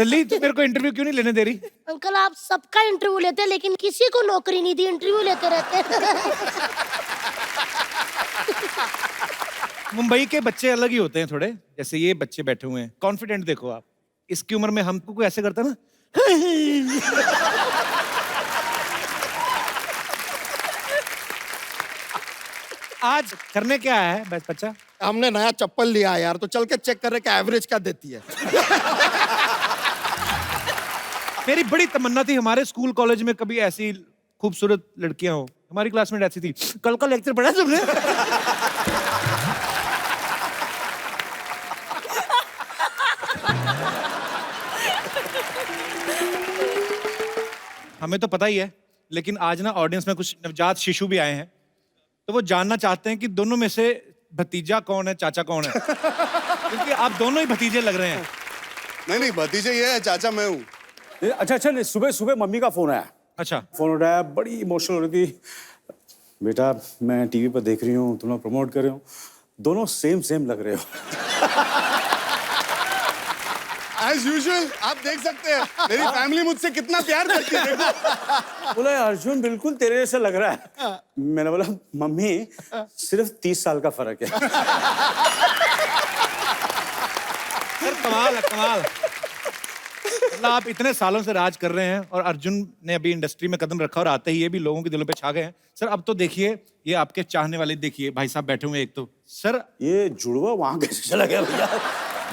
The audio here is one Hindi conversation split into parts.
दिल्ली तू मेरे को इंटरव्यू क्यों नहीं लेने दे रही? अंकल आप सबका इंटरव्यू लेते हैं लेकिन किसी को नौकरी नहीं दी, इंटरव्यू लेते रहते हैं। मुंबई के बच्चे अलग ही होते हैं थोड़े, जैसे ये बच्चे बैठे हुए हैं, कॉन्फिडेंट देखो आप। इसकी उम्र में हमको कोई ऐसे करता ना, आज करने क्या है बस बच्चा? हमने नया चप्पल लिया है यार, तो चल के चेक कर रहे कि एवरेज क्या देती है। मेरी बड़ी तमन्ना थी हमारे स्कूल कॉलेज में कभी ऐसी खूबसूरत लड़कियां हो। हमारी क्लासमेट ऐसी थी। कल का लेक्चर पढ़ा तुमने? हमें तो पता ही है, लेकिन आज ना ऑडियंस में कुछ नवजात शिशु भी आए हैं, तो वो जानना चाहते हैं कि दोनों में से भतीजा कौन है, चाचा कौन है। क्योंकि आप दोनों ही भतीजे लग रहे हैं। नहीं भतीजे ये है, चाचा मैं हूँ। अच्छा नहीं, सुबह सुबह मम्मी का फोन आया। अच्छा। फोन उठाया, बड़ी इमोशनल हो रही थी। बेटा मैं टीवी पर देख रही हूँ, तुम लोग प्रमोट कर रहे हो, दोनों सेम लग रहे हो। As usual, आप देख सकते हैं मेरी फैमिली मुझसे कितना प्यार करती है। देखो। बोला अर्जुन बिल्कुल तेरे जैसा लग रहा है। मैंने बोला मम्मी सिर्फ 30 साल का फर्क है। सर कमाल है, कमाल। मतलब आप इतने सालों से राज कर रहे हैं और अर्जुन ने अभी इंडस्ट्री में कदम रखा और आते ही ये भी लोगों के दिलों पे छा गए हैं। सर अब तो देखिए, ये आपके चाहने वाले देखिए, भाई साहब बैठे हुए एक तो। सर ये जुड़वा वहां कैसे चला गया भैया?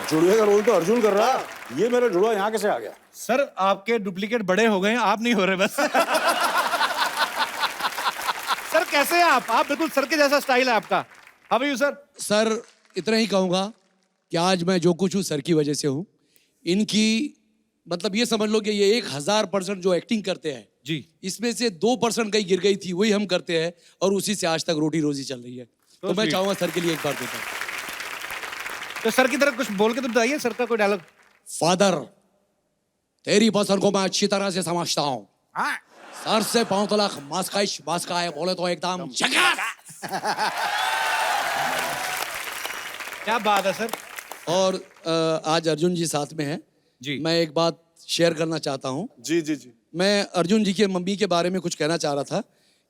जुड़वे का रोल तो अर्जुन कर रहा है, ये मेरा जुड़वा यहाँ कैसे आ गया? सर आपके डुप्लीकेट बड़े हो गए हैं, आप नहीं हो रहे बस। सर कैसे हैं आप? बिल्कुल सर के जैसा स्टाइल है आपका। How are you sir? Sir इतना ही कहूंगा कि आज मैं जो कुछ हूँ सर की वजह से हूँ। इनकी मतलब ये समझ लो कि ये 1000% जो एक्टिंग करते हैं जी, इसमें से 2% कहीं गिर गई थी, वही हम करते हैं और उसी से आज तक रोटी रोजी चल रही है। तो मैं चाहूंगा सर के लिए एक बार देता हूँ। तो सर की तरफ कुछ बोल के तो बताइए, सर का कोई डायलॉग। फादर तेरी पसंद को मैं अच्छी तरह से समझता हूँ। सर से पांव तलक मास्का है बोले तो एकदम झकास। क्या बात है सर। और आज अर्जुन जी साथ में हैं जी। मैं एक बात शेयर करना चाहता हूँ। जी। मैं अर्जुन जी के मम्मी के बारे में कुछ कहना चाह रहा था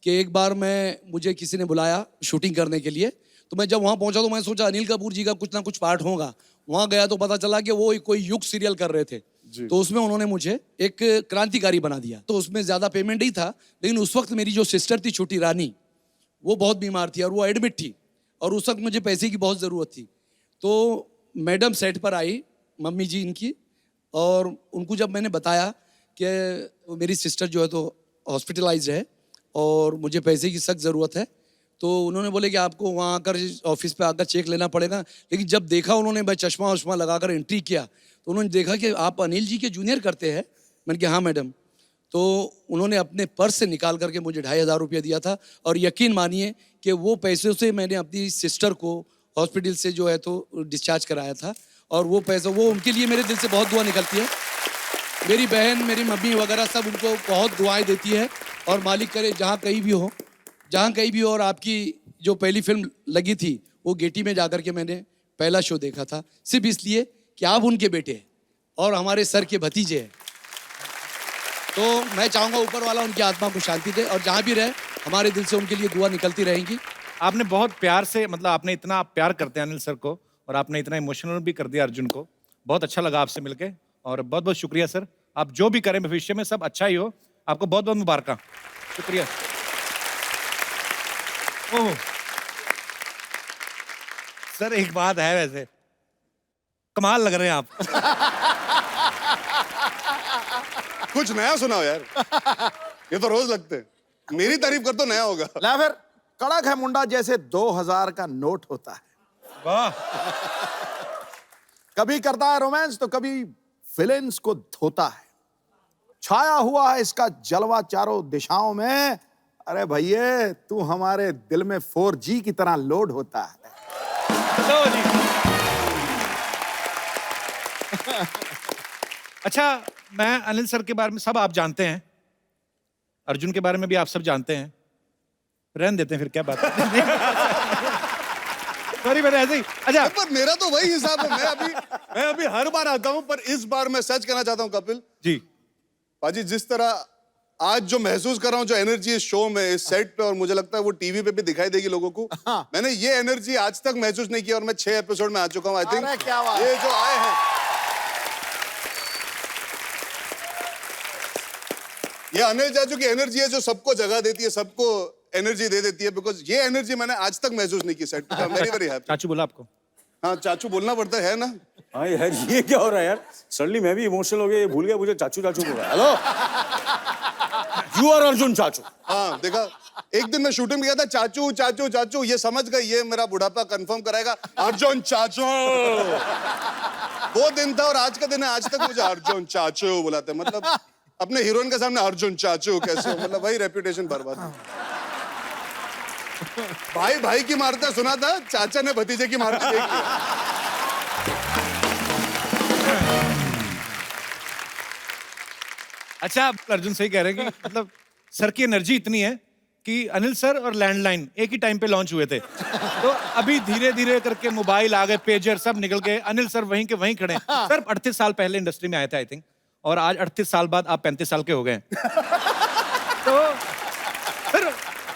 कि एक बार मुझे किसी ने बुलाया शूटिंग करने के लिए, तो मैं जब वहाँ पहुँचा तो मैं सोचा अनिल कपूर जी का कुछ ना कुछ पार्ट होगा। वहाँ गया तो पता चला कि वो कोई युग सीरियल कर रहे थे, तो उसमें उन्होंने मुझे एक क्रांतिकारी बना दिया। तो उसमें ज़्यादा पेमेंट नहीं था, लेकिन उस वक्त मेरी जो सिस्टर थी छोटी रानी, वो बहुत बीमार थी और वो एडमिट थी और उस वक्त मुझे पैसे की बहुत ज़रूरत थी। तो मैडम सेट पर आई, मम्मी जी इनकी, और उनको जब मैंने बताया कि मेरी सिस्टर जो है तो हॉस्पिटलाइज्ड है और मुझे पैसे की सख्त ज़रूरत है, तो उन्होंने बोले कि आपको वहाँ आकर ऑफिस पे आकर चेक लेना पड़ेगा। लेकिन जब देखा उन्होंने, मैं चश्मा वश्मा लगाकर एंट्री किया तो उन्होंने देखा कि आप अनिल जी के जूनियर करते हैं। मैंने कहा हाँ मैडम। तो उन्होंने अपने पर्स से निकाल करके मुझे 2500 रुपया दिया था और यकीन मानिए कि वो पैसे से मैंने अपनी सिस्टर को हॉस्पिटल से जो है तो डिस्चार्ज कराया था। और वो पैसा, वो उनके लिए मेरे दिल से बहुत दुआ निकलती है। मेरी बहन, मेरी मम्मी वगैरह सब उनको बहुत दुआएं देती है और मालिक करे जहाँ कहीं भी हो, जहाँ कहीं भी हो। और आपकी जो पहली फिल्म लगी थी वो गेटी में जाकर के मैंने पहला शो देखा था, सिर्फ इसलिए कि आप उनके बेटे हैं और हमारे सर के भतीजे हैं। तो मैं चाहूँगा ऊपर वाला उनकी आत्मा को शांति दे और जहाँ भी रहे हमारे दिल से उनके लिए दुआ निकलती रहेंगी। आपने बहुत प्यार से, मतलब आपने इतना प्यार करते हैं अनिल सर को और आपने इतना इमोशनल भी कर दिया अर्जुन को। बहुत अच्छा लगा आपसे मिलके और बहुत बहुत शुक्रिया सर। आप जो भी करें भविष्य में सब अच्छा ही हो। आपको बहुत बहुत मुबारक। शुक्रिया। ओह सर एक बात है, वैसे कमाल लग रहे हैं आप। कुछ नया सुनाओ यार। ये तो रोज लगते हैं। मेरी तारीफ कर तो नया होगा। ला फिर, कड़क है मुंडा जैसे 2000 का नोट होता है। वाह। कभी करता है रोमांस तो कभी विलेन्स को धोता है। छाया हुआ है इसका जलवा चारों दिशाओं में। अरे भैया तू हमारे दिल में 4G की तरह लोड होता है। अच्छा, मैं अनिल सर के बारे में सब आप जानते हैं, अर्जुन के बारे में भी आप सब जानते हैं। रहने देते हैं फिर, क्या बात है। सॉरी मैंने ऐसे ही अच्छा पर मेरा तो वही हिसाब है। मैं अभी हर बार आता हूं, पर इस बार मैं सच कहना चाहता हूं कपिल जी पाजी, जिस तरह आज जो महसूस कर रहा हूं, जो एनर्जी इस शो में, इस सेट पे, और मुझे लगता है वो टीवी पे भी दिखाई देगी लोगों को। मैंने ये एनर्जी आज तक महसूस नहीं की, और मैं 6 एपिसोड में आ चुका हूं। आई थिंक क्या बात ये जो आए हैं, ये अनिल चाचू की एनर्जी है जो सबको जगह देती है, सबको एनर्जी दे देती है। बिकॉज ये एनर्जी मैंने आज तक महसूस नहीं की सेट पे। Very very happy. चाचू बोला आपको हाँ, चाचू बोलना पड़ता है ना। हाँ यार, ये क्या हो रहा है यार? सडनली मैं भी इमोशनल हो गया, ये भूल गया मुझे चाचू चाचू बोल रहा है। हेलो, यू आर अर्जुन चाचू। हाँ देखा, एक दिन मैं शूटिंग में गया था, चाचू चाचू चाचू, ये समझ गए ये मेरा बुढ़ापा कंफर्म कराएगा, अर्जुन चाचू। वो दिन था और आज का दिन है, आज तक मुझे अर्जुन चाचू बुलाते हैं। मतलब अपने हीरोइन के सामने अर्जुन चाचू कैसे हो, मतलब वही रेपुटेशन बर्बाद। भाई भाई की मारता सुना था, चाचा ने भतीजे की मारती देखी। अच्छा अर्जुन सही कह रहे हैं कि मतलब सर की एनर्जी इतनी है कि अनिल सर और लैंडलाइन एक ही टाइम पे लॉन्च हुए थे, तो अभी धीरे धीरे करके मोबाइल आ गए, पेजर सब निकल गए, अनिल सर वहीं के वहीं खड़े हैं। सर 38 साल पहले इंडस्ट्री में आए थे आई थिंक, और आज 38 साल बाद आप 35 साल के हो गए। तो फिर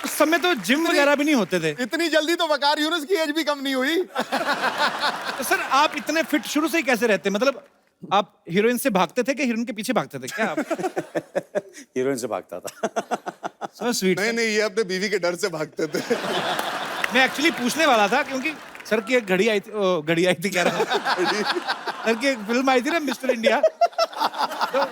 उस समय तो जिम वगैरह भी नहीं होते थे, इतनी जल्दी तो वकार यूनुस की एज भी कम नहीं हुई। तो सर आप इतने फिट शुरू से ही कैसे रहते? मतलब आप हीरोइन से भागते थे कि हीरोइन के पीछे भागते थे क्या आप? हीरोइन से भागता था। So sweet. नहीं नहीं, ये अपने बीवी के डर से भागते थे। मैं एक्चुअली पूछने वाला था क्योंकि सर की एक घड़ी आई थी, घड़ी आई थी कह रहा हूं। सर की एक फिल्म आई थी ना मिस्टर इंडिया, तो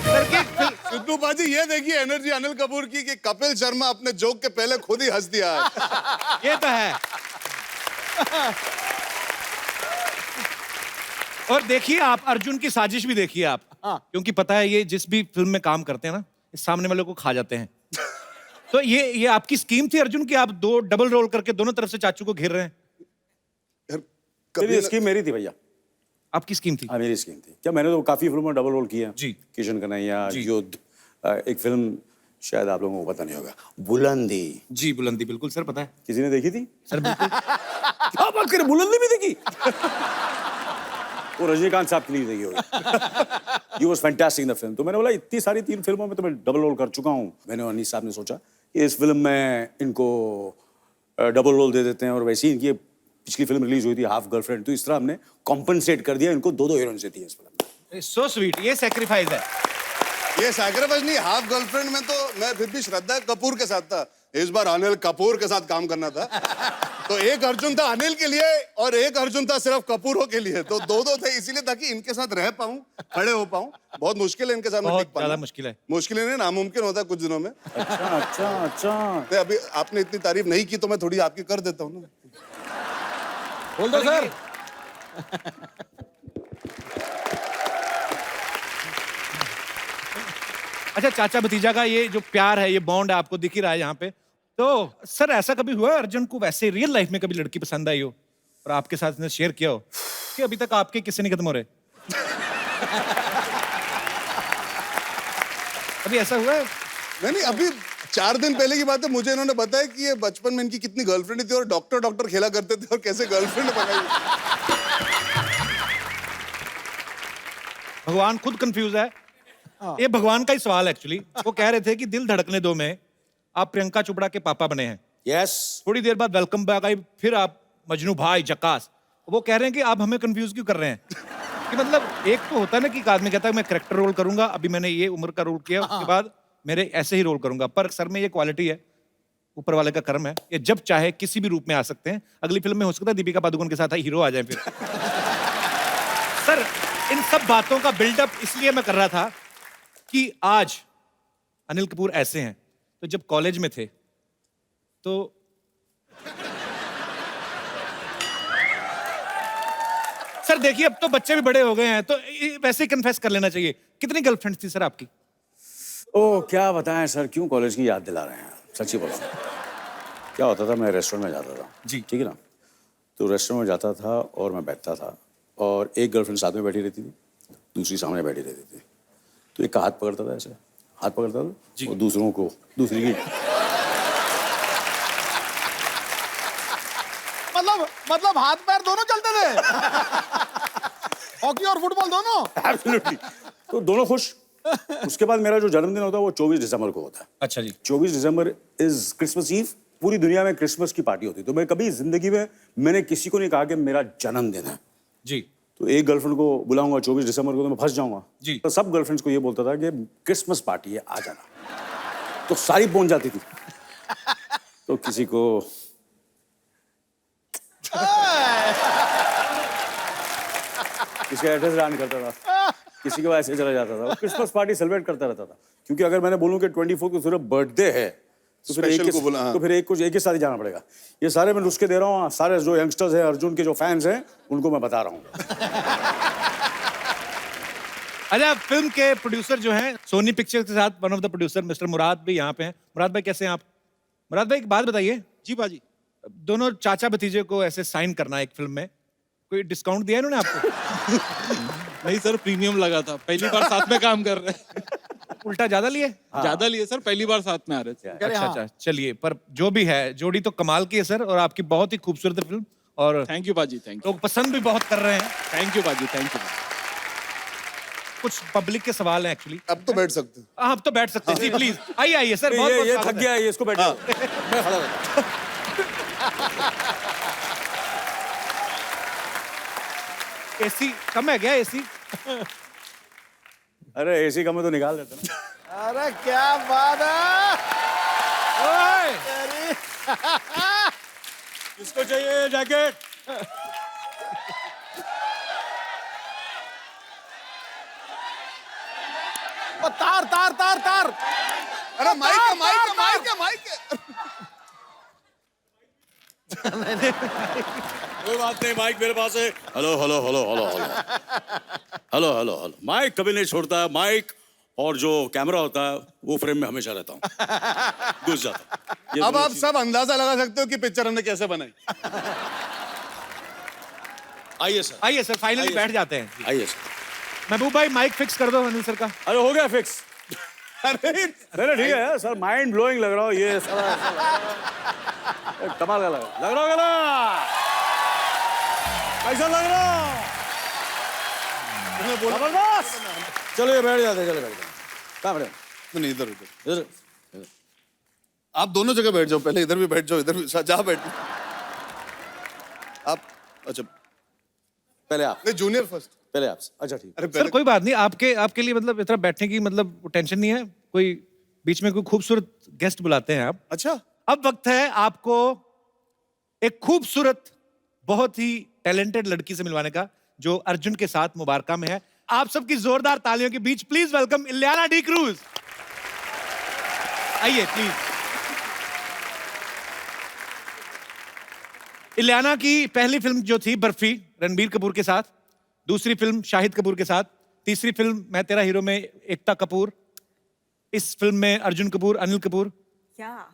सर की एक फिल्म- सिद्धू बाजी, ये देखिए एनर्जी अनिल कपूर की कि कपिल शर्मा अपने जोक के पहले खुद ही हंस दिया है। ये तो है। और देखिए आप अर्जुन की साजिश भी देखिए आप, क्योंकि पता है ये जिस भी फिल्म में काम करते हैं ना, इस सामने वाले को खा जाते हैं। तो ये आपकी स्कीम थी अर्जुन की, आप दो डबल रोल करके दोनों तरफ से चाचू को घेर रहे हैं? यार, मेरी कपिल स्कीम मेरी थी भैया। आपकी स्कीम थी? हाँ, मेरी स्कीम थी। क्या, मैंने तो काफी फिल्मों में डबल रोल किया है। जी। किशन कन्हैया, युद्ध, एक फिल्म शायद आप लोगों को पता नहीं होगा, बुलंदी। जी बुलंदी, बिल्कुल सर पता है किसी ने देखी थी? सर। बिल्कुल। क्या बात करें, बुलंदी भी देखी? वो रजनीकांत साहब के लिए देखी होगी। He was fantastic in the film। तो मैंने बोला इतनी सारी 3 फिल्मों में तो मैं डबल रोल कर चुका हूँ। मैंने अनीस साहब ने सोचा कि इस फिल्म में इनको डबल रोल दे देते हैं, और वैसे ही इनकी पिछली फिल्म रिलीज हुई थी हाफ गर्लफ्रेंड, तो इस तरह हमने कॉम्पनसेट कर दिया, इनको 2-2 हीरोइन से थी इस फिल्म में। सो स्वीट, ये सैक्रिफाइस है। ये सैक्रिफाइस नहीं, हाफ गर्लफ्रेंड में तो मैं फिर भी श्रद्धा कपूर के साथ था, इस बार अनिल कपूर के साथ काम करना था। तो एक अर्जुन था अनिल के लिए और एक अर्जुन था सिर्फ कपूरों के लिए, तो 2-2 थे, इसीलिए ताकि इनके साथ रह पाऊं, खड़े हो पाऊं। बहुत मुश्किल है इनके साथ बहुत टिक पाना। ज्यादा मुश्किल है। मुश्किल नहीं, नामुमकिन होता है कुछ दिनों में। अच्छा अच्छा अच्छा। तो अभी आपने इतनी तारीफ नहीं की तो मैं थोड़ी आपकी कर देता हूँ ना। बोल दो सर। अच्छा चाचा भतीजा का ये जो प्यार है, ये बॉन्ड है, आपको दिख ही रहा है यहाँ पे। तो सर ऐसा कभी हुआ है अर्जुन को वैसे रियल लाइफ में कभी लड़की पसंद आई हो और आपके साथ इसने शेयर किया हो कि अभी तक आपके किस्से नहीं खत्म हो रहे? अभी ऐसा हुआ है? नहीं, अभी 4 दिन पहले की बात है, मुझे इन्होंने बताया कि ये बचपन में इनकी कितनी गर्लफ्रेंड थी और डॉक्टर खेला करते थे और कैसे गर्लफ्रेंड बनाई। भगवान खुद कंफ्यूज है। ये भगवान का ही सवाल है एक्चुअली। वो कह रहे थे कि दिल धड़कने दो में आप प्रियंका चोपड़ा के पापा बने हैं, यस। थोड़ी देर बाद वेलकम बैक आई, फिर आप मजनू भाई जक्कास। वो कह रहे हैं कि आप हमें कंफ्यूज क्यों कर रहे हैं? कि मतलब एक तो होता है ना कि एक आदमी कहता है मैं कैरेक्टर रोल करूंगा, अभी मैंने ये उम्र का रोल किया, उसके बाद मेरे ऐसे ही रोल करूंगा। पर सर में ये क्वालिटी है, ऊपर वाले का कर्म है, ये जब चाहे किसी भी रूप में आ सकते हैं। अगली फिल्म में हो सकता है दीपिका पादुकोण के साथ हीरो आ जाए फिर। सर इन सब बातों का बिल्डअप इसलिए मैं कर रहा था कि आज अनिल कपूर ऐसे हैं, तो जब कॉलेज में थे तो सर देखिए अब तो बच्चे भी बड़े हो गए हैं, तो वैसे ही कन्फेस कर लेना चाहिए। कितनी गर्लफ्रेंड थी सर आपकी? ओह क्या बताएं सर, क्यों कॉलेज की याद दिला रहे हैं? सच्ची बोला, क्या होता था, मैं रेस्टोरेंट में जाता था जी। ठीक है ना, तो रेस्टोरेंट में जाता था और मैं बैठता था और एक गर्लफ्रेंड साथ में बैठी रहती थी, दूसरी सामने बैठी रहती थी। तो एक का हाथ पकड़ता था ऐसे, हाथ पकड़ता था और दूसरों को दूसरी की मतलब हाथ पैर दोनों चलते थे। हॉकी और फुटबॉल दोनों। एब्सोल्युटली। तो दोनों खुश। उसके बाद मेरा जो जन्मदिन होता है वो 24 दिसंबर को होता है। अच्छा जी। 24 दिसंबर इज क्रिसमस ईव। पूरी दुनिया में क्रिसमस की पार्टी होती है, तो मैं कभी जिंदगी में मैंने किसी को नहीं कहा कि मेरा जन्मदिन है। जी। तो एक गर्लफ्रेंड को बुलाऊंगा 24 दिसंबर को तो मैं फंस जाऊंगा। जी। तो सब गर्लफ्रेंड्स को ये बोलता था कि क्रिसमस पार्टी है, आ जाना। तो सारी पहुंच जाती थी। तो किसी को किसी का एड्रेस दान करता था, किसी के ऐसे चला जाता था। क्रिसमस पार्टी सेलिब्रेट करता रहता था, क्योंकि अगर मैंने बोलूं कि 24 को सिर्फ बर्थडे है तो फिर Special को बोला, हाँ। तो फिर एक के साथ ही जाना पड़ेगा। ये सारे मैं नुस्खे दे रहा हूँ, सारे जो यंगस्टर्स हैं, अर्जुन के जो फैंस हैं, उनको मैं बता रहा हूँ। अच्छा, फिल्म के प्रोड्यूसर जो हैं सोनी पिक्चर्स के साथ one of the producer mister Murad भी यहाँ पे हैं। मुराद भाई कैसे हैं आप? मुराद भाई एक बात बताइए। जी बाजी। दोनों चाचा भतीजे को ऐसे साइन करना है एक फिल्म में, कोई डिस्काउंट दिया इन्होंने आपको? नहीं सर, प्रीमियम लगा था, पहली बार साथ में काम कर रहे हैं। उल्टा ज्यादा लिए? ज्यादा लिए सर, पहली बार साथ में आ रहे थे। अच्छा अच्छा, चलिए। पर जो भी है, जोड़ी तो कमाल की है सर, और आपकी बहुत ही खूबसूरत है फिल्म, और थैंक यू बाजी, थैंक यू। लोग पसंद भी बहुत कर रहे हैं। थैंक यू बाजी, थैंक यू। कुछ पब्लिक के सवाल हैं एक्चुअली। अब तो बैठ सकते हैं। आप तो बैठ सकते हैं जी, प्लीज आइए आइए सर। बहुत ये बहुत थक स्वागत है। गया है, इसको बैठो। मैं खड़ा रहता हूँ। एसी कम है क्या? एसी अरे एसी का मैं तो निकाल देता ना। अरे क्या बात है। किसको चाहिए जैकेट? तार तार तार तार। अरे माइक है, माइक है, माइक है, माइक है। कोई बात नहीं, माइक मेरे पास है। Hello hello hello hello hello hello hello hello. Mic कभी नहीं छोड़ता है। माइक और जो कैमरा होता है वो फ्रेम में हमेशा रहता हूँ, घुस जाता हूँ। अब आप सब अंदाजा लगा सकते हो कि पिक्चर हमने कैसे बनाई। आइए सर, आइए सर, फाइनली आइए बैठ सर। जाते हैं। आइए सर। महबूब भाई माइक फिक्स कर दो अनिल सर का। अरे हो गया फिक्स। अरे नहीं ठीक है सर, माइंड ब्लोइंग लग रहा हो ये सारा। कमाल का लग रहा होगा ना? कैसा लग रहा? जबरदस्त। चलो ये बैठ जाते, चलो बैठ जाते। कहाँ बैठे? नहीं, इधर इधर। इधर। आप दोनों जगह बैठ जाओ, पहले इधर भी बैठ जाओ, इधर भी जहाँ बैठ। आप अच्छा पहले आप। नहीं, जूनियर फर्स्ट। पहले आप। अच्छा ठीक। अरे सर पहले कोई बात नहीं, आपके लिए मतलब इतना बैठने की मतलब टेंशन नहीं है। कोई बीच में कोई खूबसूरत गेस्ट बुलाते हैं आप। अच्छा, अब वक्त है आपको एक खूबसूरत, बहुत ही टैलेंटेड लड़की से मिलवाने का, जो अर्जुन के साथ मुबारका में है। आप सबकी जोरदार तालियों के बीच please welcome Ileana D'Cruz. आइए प्लीज। इलियाना की पहली फिल्म जो थी बर्फी, रणबीर कपूर के साथ। दूसरी फिल्म शाहिद कपूर के साथ। तीसरी फिल्म मैं तेरा हीरो में एकता कपूर। इस फिल्म में अर्जुन कपूर, अनिल कपूर।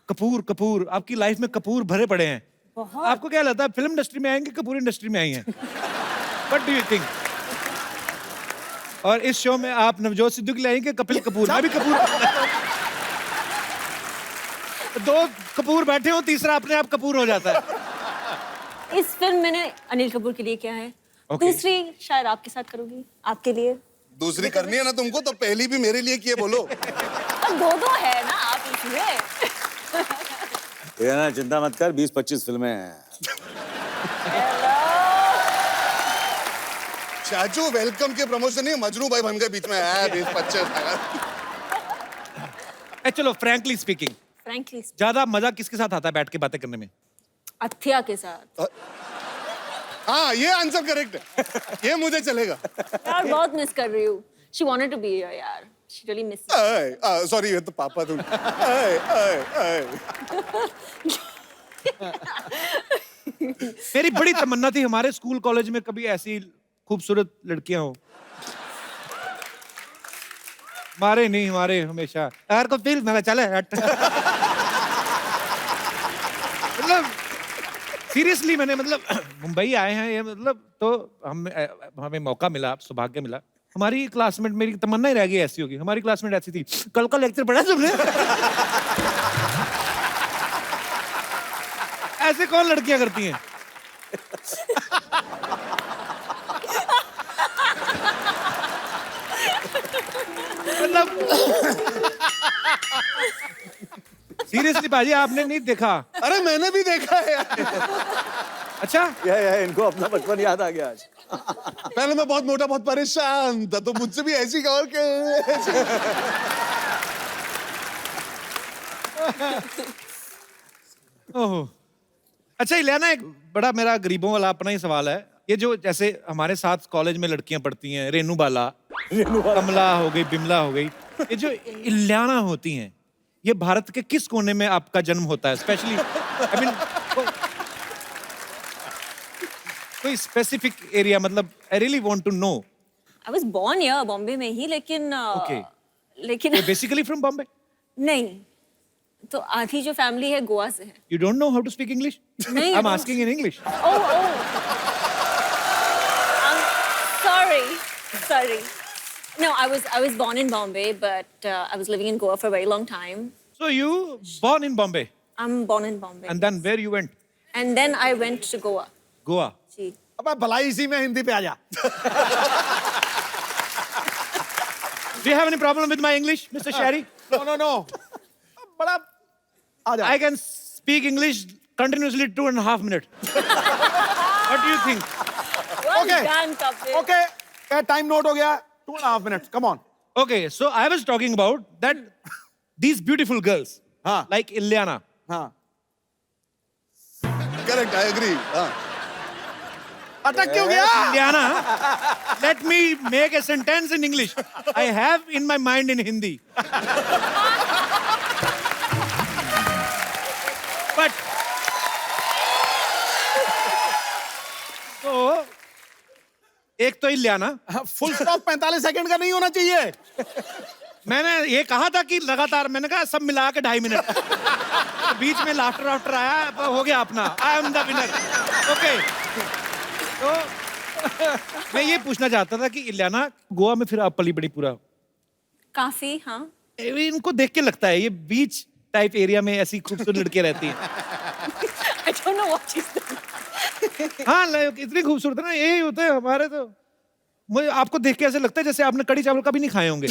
कपूर कपूर, आपकी लाइफ में कपूर भरे पड़े हैं। आपको क्या लगता है, फिल्म इंडस्ट्री में आएंगे, कपूर इंडस्ट्री में आई हैं? What do you think? और इस शो में आप नवजोत सिद्धू के लिए आएंगे, कपिल कपूर? मैं भी कपूर। दो कपूर बैठे हो, तीसरा अपने आप कपूर हो जाता है। इस फिल्म मैंने अनिल कपूर के लिए किया है। Okay. दूसरी शायद आपके साथ करूंगी, आपके लिए। दूसरी करनी है ना तुमको, तो पहली भी मेरे लिए किए बोलो। अब दो है ना आप इसमें। ये ना चिंता मत कर, 20-25 फिल्में हैं। चाचू वेलकम के प्रमोशन नहीं, मजनू भाई बन गए बीच में। 20-25 चलो फ्रैंकली स्पीकिंग, फ्रैंकली ज्यादा मजा किसके साथ आता है बैठ के बातें करने में? अथिया के साथ। हाँ, ये आंसर करेक्ट है। ये मुझे चलेगा। यार बहुत मिस कर रही हूँ। She wanted to be here यार। She really missed you। Sorry, ये तो पापा तुम। मेरी बड़ी तमन्ना थी हमारे स्कूल कॉलेज में कभी ऐसी खूबसूरत लड़कियां हो। हमारे नहीं, हमारे हमेशा यार को फिर मैं चले हट। मतलब सीरियसली मैंने मतलब मुंबई आए हैं ये, मतलब तो हमें मौका मिला, सौभाग्य मिला हमारी क्लासमेट, मेरी तमन्ना ही रह गई ऐसी होगी, हमारी क्लासमेट ऐसी थी। कल का लेक्चर पढ़ा तुमने? ऐसे कौन लड़कियां करती हैं? मतलब सीरियसली बाजी, आपने नहीं देखा? अरे मैंने भी देखा है यार। अच्छा, इनको अपना बचपन याद आ गया आज। पहले मैं बहुत मोटा, बहुत परेशान था, तो मुझसे भी ऐसी और के ओह, अच्छा इलियाना, एक बड़ा मेरा गरीबों वाला अपना ही सवाल है। ये जो जैसे हमारे साथ कॉलेज में लड़कियां पढ़ती हैं, रेनू बाला, कमला हो गई, बिमला हो गई, ये जो इलियाना होती हैं, ये भारत के किस कोने में आपका जन्म होता है? स्पेशली आई मीन कोई स्पेसिफिक एरिया, मतलब I really want to know. I was born here, Bombay में ही, लेकिन Okay. लेकिन बेसिकली फ्रॉम बॉम्बे? नहीं, तो आधी जो फैमिली है गोवा से है। You don't know how to speak English? नहीं, I am I don't. Asking in English. Oh, I'm sorry. No, I was born in Bombay, but I was living in Goa for a very long time. So you born in Bombay I'm born in Bombay. and then where you went? And then I went to Goa. Goa. जी। अबे भलाई इसी में हिंदी पे आ जा। Do you have any problem with my English, Mr. Sherry? No. बड़ा आ जा। I can speak English continuously 2.5 minutes. What do you think? Well Okay. done, Kapil. Okay, क्या टाइम नोट हो गया? 2.5 minutes. Come on. Okay, so I was talking about that these beautiful girls, हाँ। like Ilyana. हाँ। Correct, I agree. हाँ, अटक क्यों गया? Ilyana, let me make a sentence in English. I have in my mind in Hindi. But so एक तो इलियाना, फुल स्टॉप 45 सेकंड का नहीं होना चाहिए। मैंने ये कहा था कि लगातार, मैंने कहा सब मिला के 2.5 मिनट, तो बीच में लाफ्टर आया, हो गया अपना, I am the winner. Okay, तो मैं ये पूछना चाहता था कि इलियाना, गोवा में फिर आप पली बड़ी पूरा, काफी, हाँ। इनको देख के लगता है ये बीच टाइप एरिया में ऐसी खूबसूरत लड़कियां रहती हैं। I don't know what she's doing. हाँ, इतनी खूबसूरत है ना, यही होते हैं हमारे। तो मुझे आपको देख के ऐसे लगता है जैसे आपने कड़ी चावल कभी नहीं खाए होंगे।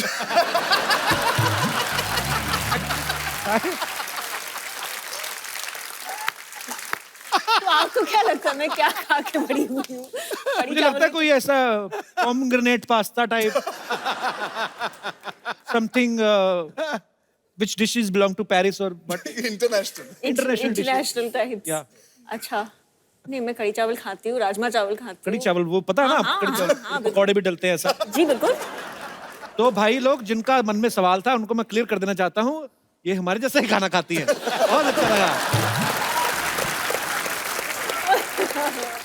तो आपको क्या लगता है मैं क्या खा के बड़ी हुई हूँ? कढ़ी मुझे लगता है चावल- कोई ऐसा pomegranate pasta type something which dishes belong to Paris or but international. international dishes. International type. Yeah. अच्छा, नहीं मैं कढ़ी चावल खाती हूँ, राजमा चावल खाती कड़ी हूँ। चावल, वो पता है ना हाँ, आपको, कड़ी हाँ, चावल हाँ, पकौड़े भी डलते हैं ऐसा। जी बिल्कुल। तो भाई लोग जिनका मन में सवाल था उनको मैं क्लियर कर देना चाहता हूँ, ये हमारे जैसा ही खाना खाती है। बहुत अच्छा लगा।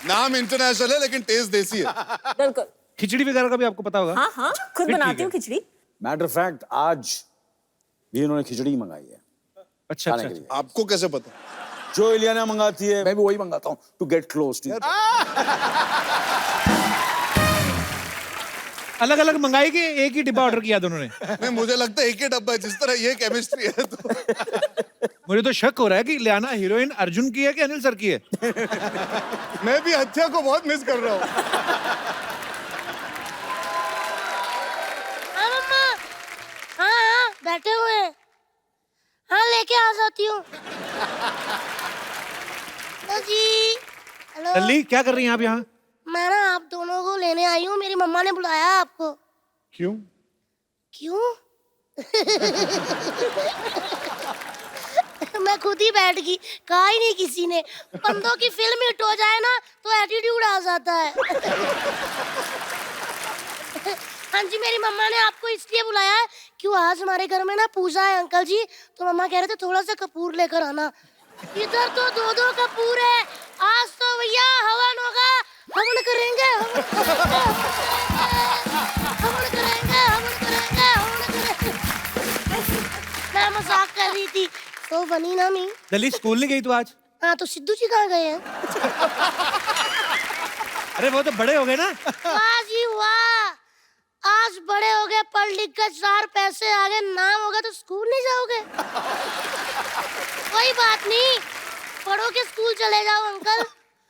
नाम इंटरनेशनल है लेकिन टेस्ट देसी है। बिल्कुल। खिचड़ी वगैरह का भी आपको पता होगा? हाँ हाँ, खुद फिर बनाती ठीक है। हूँ खिचड़ी। मैटर ऑफ फैक्ट आज भी इन्होंने खिचड़ी मंगाई है अच्छा खाने अच्छा के लिए। आपको कैसे पता? जो इलियाना मंगाती है मैं भी वही मंगाता हूँ टू गेट क्लोज टू। अलग अलग मंगाई के एक ही डिब्बा ऑर्डर किया दोनों ने? नहीं, मुझे लगता है एक ही डब्बा है, जिस तरह ये केमिस्ट्री है तो। मुझे तो शक हो रहा है कि इलियाना हीरोइन अर्जुन की है कि अनिल सर की है। मैं भी हत्या को बहुत मिस कर रहा हूँ। हाँ मम्मा, हाँ बैठे हुए हैं। हाँ लेके आ जाती हूँ। हेलो जी। हेलो। लल्ली क्या कर रही हैं आप यहाँ? मैं ना आप दोनों को लेने आई हूँ, मेरी मम्मा ने बुलाया है आपको। क्यों? क्यों? मैं खुद ही बैठ गई, कहा ही नहीं किसी ने। बंदों की फिल्म हिट हो जाए ना तो एटीट्यूड आ जाता है। हाँ जी, मेरी मम्मा ने आपको इसलिए बुलाया है क्यों आज हमारे घर में ना पूजा है अंकल जी, तो मम्मा कह रहे थे थोड़ा सा कपूर लेकर आना। इधर तो 2-2 कपूर है। आज तो भैया हवन होगा, हवन करेंगे, हवन करेंगे। मैं मजाक कर रही थी, तो बनी ना मी। लल्ली स्कूल नहीं गई तू आज? हाँ, तो सिद्धू जी कहाँ गए हैं? अरे वो तो बड़े हो गए ना। वाह जी वाह, आज बड़े हो गए, पढ़ लिख कर 4 पैसे आ गए, नाम होगा तो स्कूल नहीं जाओगे? कोई बात नहीं, पढ़ो के स्कूल चले जाओ अंकल।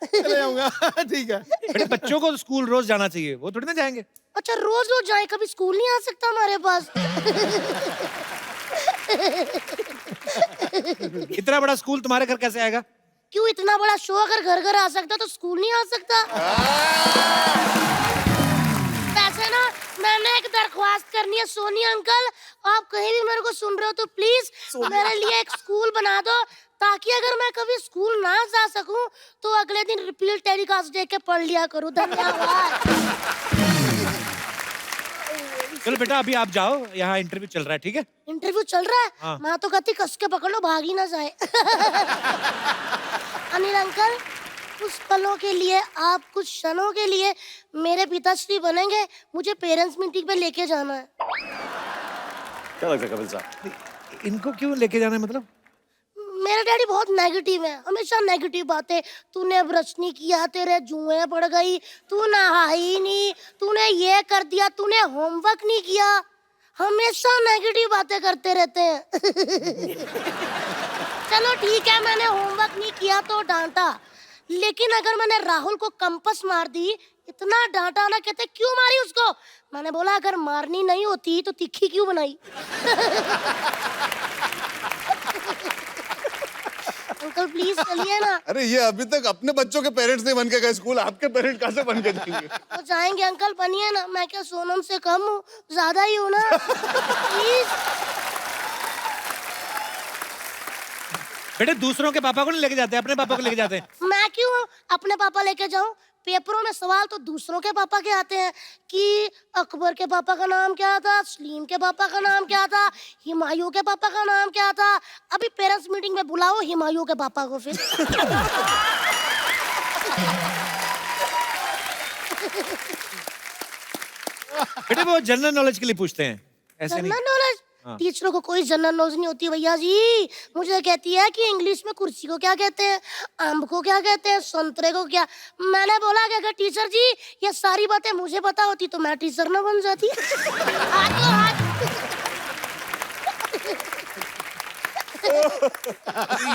चले जाऊंगा। ठीक है। बेटे बच्चों को तो स्कूल रोज जाना चाहिए, वो थोड़ी ना जाएंगे। अच्छा रोज रोज जाए, कभी स्कूल नहीं आ सकता हमारे पास? इतना बड़ा स्कूल तुम्हारे घर कैसे आएगा? क्यों, इतना बड़ा शो अगर घर घर आ सकता तो स्कूल नहीं आ सकता? वैसे ना मैंने एक दरख्वास्त करनी है सोनी अंकल, आप कहीं भी मेरे को सुन रहे हो तो प्लीज मेरे लिए एक स्कूल बना दो, ताकि अगर मैं कभी स्कूल ना जा सकूं तो अगले दिन रिपीट टेलीकास्ट देख के पढ़ लिया करूं। धन्यवाद। चलो बेटा अभी आप जाओ, यहाँ इंटरव्यू चल रहा है, ठीक है? इंटरव्यू चल रहा है? हाँ। मैं तो कहती कस के पकड़ लो, भाग ही ना जाए। अनिल अंकल, कुछ पलों के लिए, आप कुछ क्षणों के लिए मेरे पिताश्री बनेंगे, मुझे पेरेंट्स मीटिंग पे लेके जाना है। क्या लगता है कपिल साहब? इनको क्यों लेके जाना है मतलब? मेरे डैडी बहुत नेगेटिव है, हमेशा नेगेटिव बातें। तूने ब्रश नहीं किया, तेरे जुएं पड़ गई, तू नहाई नहीं, तूने ये कर दिया, तूने होमवर्क नहीं किया, हमेशा नेगेटिव बातें करते रहते हैं। चलो ठीक है, मैंने होमवर्क नहीं किया तो डांटा, लेकिन अगर मैंने राहुल को कंपास मार दी, इतना डांटा ना, कहते क्यों मारी उसको? मैंने बोला अगर मारनी नहीं होती तो तिखी क्यों बनाई? अंकल प्लीज चलिए ना। अरे ये अभी तक अपने बच्चों के पेरेंट्स नहीं बन के गए स्कूल, आपके पेरेंट कहाँ से बन के जाएंगे? तो जाएंगे अंकल, बनिए ना। मैं क्या सोनम से कम हूँ? ज्यादा ही हूँ ना। प्लीज। बेटे दूसरों के पापा को नहीं लेके जाते, अपने पापा को लेके जाते हैं। मैं क्यों अपने पापा लेके जाऊं? पेपरों में सवाल तो दूसरों के पापा के आते हैं कि अकबर के पापा का नाम क्या था, सलीम के पापा का नाम क्या था, हुमायूं के पापा का नाम क्या था। अभी पेरेंट्स मीटिंग में बुलाओ हुमायूं के पापा को फिर। बेटे वो जनरल नॉलेज के लिए पूछते हैं, ऐसे नहीं। General knowledge? टीचरों को कोई जनरल नॉलेज नहीं होती भैया जी। मुझे कहती है कि इंग्लिश में कुर्सी को क्या कहते हैं, आम को क्या कहते हैं, संतरे को क्या। मैंने बोला कि अगर टीचर जी ये सारी बातें मुझे पता होती तो मैं टीचर ना बन जाती।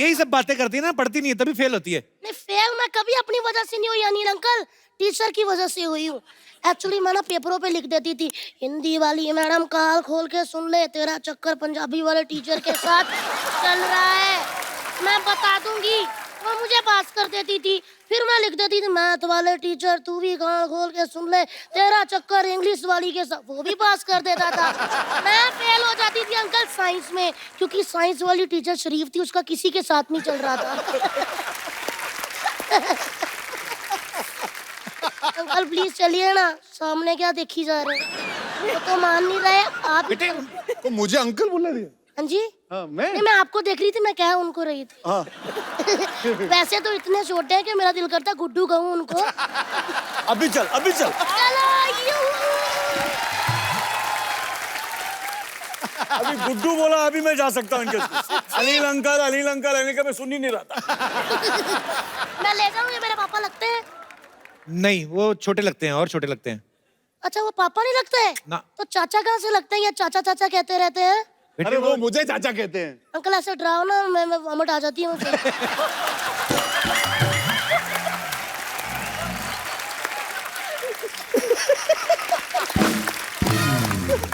यही सब बातें करती है ना, पढ़ती नहीं है तभी फेल होती है। नहीं, फेल मैं कभी अपनी वजह से नहीं हुई अनिल अंकल, टीचर की वजह से हुई हूँ। एक्चुअली मैं ना पेपरों पे लिख देती थी, हिंदी वाली मैडम काल खोल के सुन ले, तेरा चक्कर पंजाबी वाले टीचर के साथ चल रहा है, मैं बता दूंगी। वो मुझे पास कर देती थी। फिर मैं लिख देती थी, मैथ वाले टीचर तू भी कान खोल के सुन ले, तेरा चक्कर इंग्लिश वाली के साथ, वो भी पास कर देता था। मैं फेल हो जाती थी अंकल साइंस में, क्योंकि साइंस वाली टीचर शरीफ थी, उसका किसी के साथ नहीं चल रहा था। अंकल प्लीज चलिए ना, सामने क्या देखी जा रहे हैं? वो तो मान नहीं रहे आप। बेटे तो मुझे अंकल बोला दिया? हाँ जी। हाँ मैं नहीं, मैं आपको देख रही थी, मैं क्या उनको रही थी। हाँ वैसे तो इतने छोटे हैं कि मेरा दिल करता गुड्डू कहूँ उनको। अभी चल, अभी चल। चलो अभी गुड्डू बोला, अभी मैं जा सकता हूँ इनके साथ। अनिल अंकल, अनिल अंकल, अनिल का मैं सुन ही नहीं रहा था। मैं ले जाऊँ, ये मेरे पापा लगते हैं? नहीं, वो छोटे लगते हैं और छोटे लगते हैं। अच्छा वो पापा नहीं लगते हैं? ना। तो चाचा कहाँ से लगते हैं, या चाचा चाचा कहते रहते हैं? अरे वो मुझे चाचा कहते हैं। अंकल ऐसे डराओ ना, मैं वॉमिट आ जाती हूँ मुझे।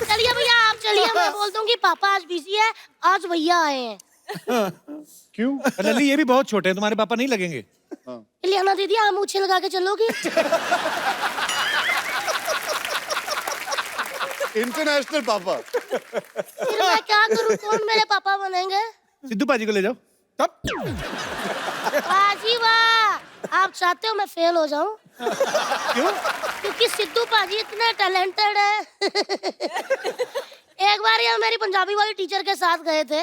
चलिए भैया आप चलिए, मैं बोल दूंगी पापा आज बिजी है, आज भैया आए हैं। क्यों? लल्ली ये भी बहुत छोटे हैं, तुम्हारे पापा नहीं लगेंगे। लियाना दीदी आप मूछे लगा के चलोगी? इंटरनेशनल पापा। फिर मैं क्या करूँ, कौन मेरे पापा बनेंगे? सिद्धू पाजी को ले जाओ। तब बाजी वाह, आप चाहते हो मैं फेल हो जाऊं? क्यों? क्योंकि सिद्धू पाजी इतने टैलेंटेड है। एक बार ये मेरी पंजाबी वाली टीचर के साथ गए थे,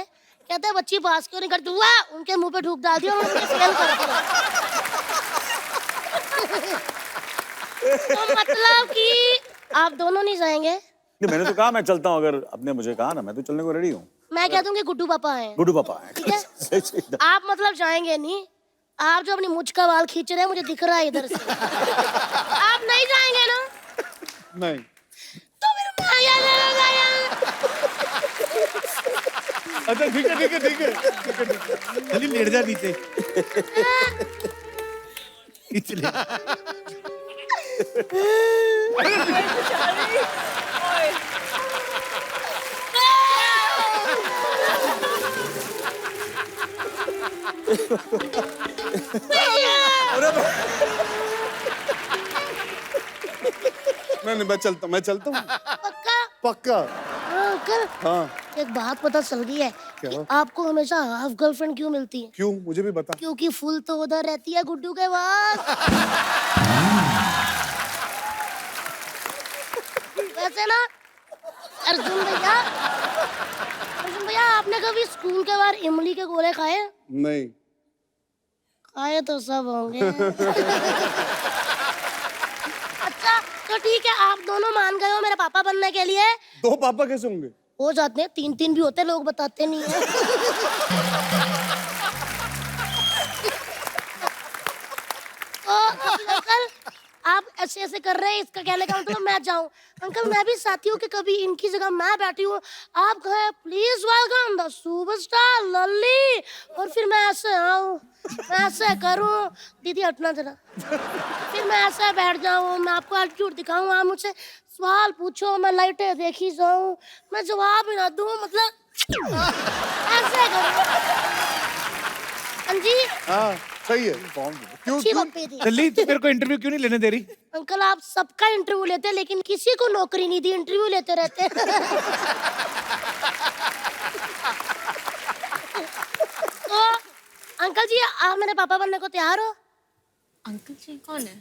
कहते हैं बच्ची पास क्यों नहीं करती, वाह उनके मुंह पे थूक डाल दिया, उन्होंने मुझे फेल कर दिया। तो मतलब कि आप दोनों नहीं जाएंगे? नहीं, मैंने तो कहा मैं चलता हूँ, अगर आपने मुझे कहा ना, मैं तो चलने को रेडी हूँ। मैं कह दूंगी गुड्डू पापा हैं। गुड्डू पापा है। ठीक है? आप मतलब जाएंगे नहीं? आप जो अपनी मुझ का बाल खींच रहे हैं मुझे दिख रहा है इधर से। आप नहीं जाएंगे ना? नहीं। तो फिर मैं अच्छा ठीक है ठीक है ठीक है चलिए लेट जा नीचे नीचे ले। नहीं मैं चलता हूँ पक्का? पक्का। हाँ अंकल, हाँ एक बात पता चल गई है कि आपको हमेशा हाफ गर्लफ्रेंड क्यों मिलती है? क्यों मुझे भी बता। क्योंकि फुल तो उधर रहती है गुड्डू के पास। वैसे ना अर्जुन भैया आपने कभी स्कूल के बाहर इमली के गोले खाए? नहीं खाए तो सब होंगे। अच्छा तो ठीक है, आप दोनों मान गए हो मेरे पापा बनने के लिए। दो पापा कैसे होंगे? हो जाते हैं, 3 भी होते, लोग बताते नहीं है। तो अंकल आप ऐसे ऐसे कर रहे हैं, इसका कहने का मतलब मैं जाऊं। अंकल मैं भी चाहती हूँ कि कभी इनकी जगह मैं बैठी हूँ, आप कहें प्लीज वेलकम द सुपरस्टार लल्ली, और फिर मैं ऐसे आऊं, मैं ऐसे करूं, दीदी हटना जरा, फिर मैं ऐसे बैठ जाऊं, मैं आपको एटीट्यूड दिखाऊं, आप मुझसे सवाल पूछो, मैं लाइटें देखी जाऊं, मैं जवाब ही ना दूं, मतलब ऐसे करूं। हाँ जी हाँ सही है। क्यों अच्छी बात पे थी। दिल्ली तू मेरे को इंटरव्यू क्यों नहीं लेने दे रही? अंकल आप सबका इंटरव्यू लेते हैं, लेकिन किसी को नौकरी नहीं दी, इंटरव्यू लेते रहते हैं। तो अंकल जी आप मेरे पापा बनने को तैयार हो? अंकल जी कौन है?